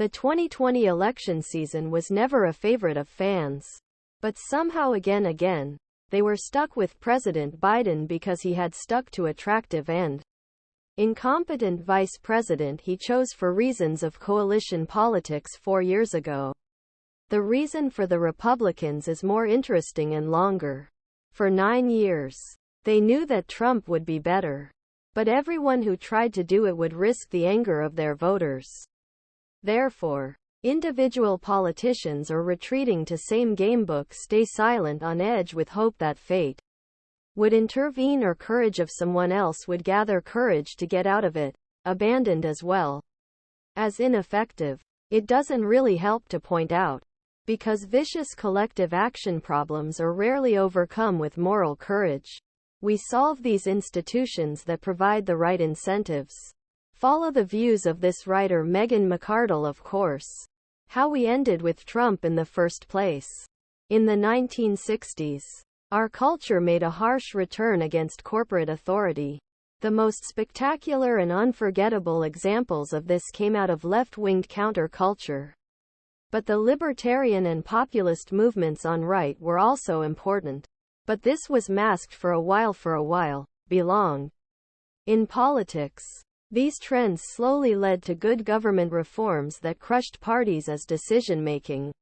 The 2020 election season was never a favorite of fans. But somehow again, they were stuck with President Biden because he had stuck to attractive and incompetent vice president he chose for reasons of coalition politics 4 years ago. The reason for the Republicans is more interesting and longer. For 9 years, they knew that Trump would be better. But everyone who tried to do it would risk the anger of their voters. Therefore, individual politicians are retreating to same gamebook, stay silent on edge with hope that fate would intervene or courage of someone else would gather courage to get out of it, abandoned as well as ineffective. It doesn't really help to point out, because vicious collective action problems are rarely overcome with moral courage. We solve these institutions that provide the right incentives. Follow the views of this writer Megan McArdle, of course. How we ended with Trump in the first place. In the 1960s, our culture made a harsh return against corporate authority. The most spectacular and unforgettable examples of this came out of left-winged counterculture. But the libertarian and populist movements on right were also important. But this was masked for a while, belonged. In politics, these trends slowly led to good government reforms that crushed parties as decision-making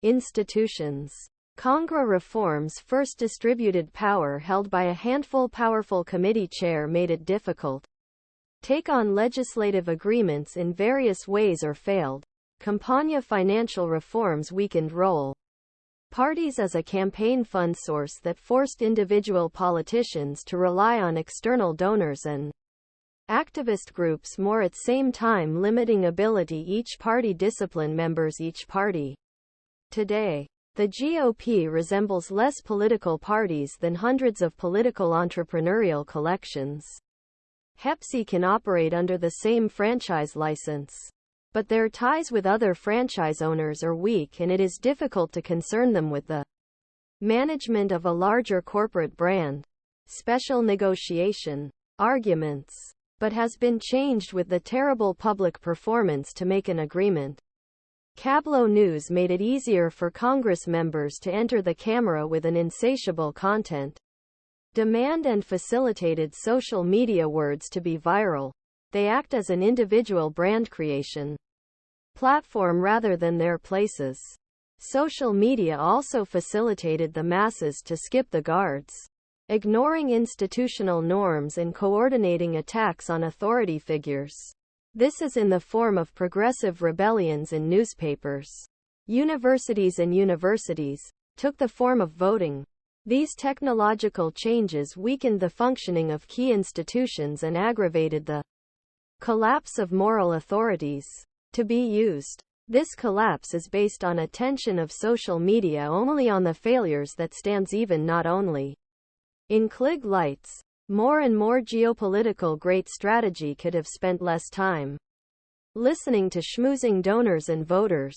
institutions. Congress reforms first distributed power held by a handful. Powerful committee chair made it difficult. Take on legislative agreements in various ways or failed. Campagna financial reforms weakened role. Parties as a campaign fund source that forced individual politicians to rely on external donors and activist groups more at same time limiting ability each party discipline members each party. Today, the GOP resembles less political parties than hundreds of political entrepreneurial collections. Pepsi can operate under the same franchise license, but their ties with other franchise owners are weak and it is difficult to concern them with the management of a larger corporate brand. Special negotiation arguments, but has been changed with the terrible public performance to make an agreement. Tableau News made it easier for Congress members to enter the camera with an insatiable content demand and facilitated social media words to be viral. They act as an individual brand creation platform rather than their places. Social media also facilitated the masses to skip the guards, ignoring institutional norms and coordinating attacks on authority figures. This is in the form of progressive rebellions in newspapers. Universities took the form of voting. These technological changes weakened the functioning of key institutions and aggravated the collapse of moral authorities to be used. This collapse is based on attention of social media only on the failures that stands even not only in Klieg lights. More and more geopolitical great strategy could have spent less time listening to schmoozing donors and voters.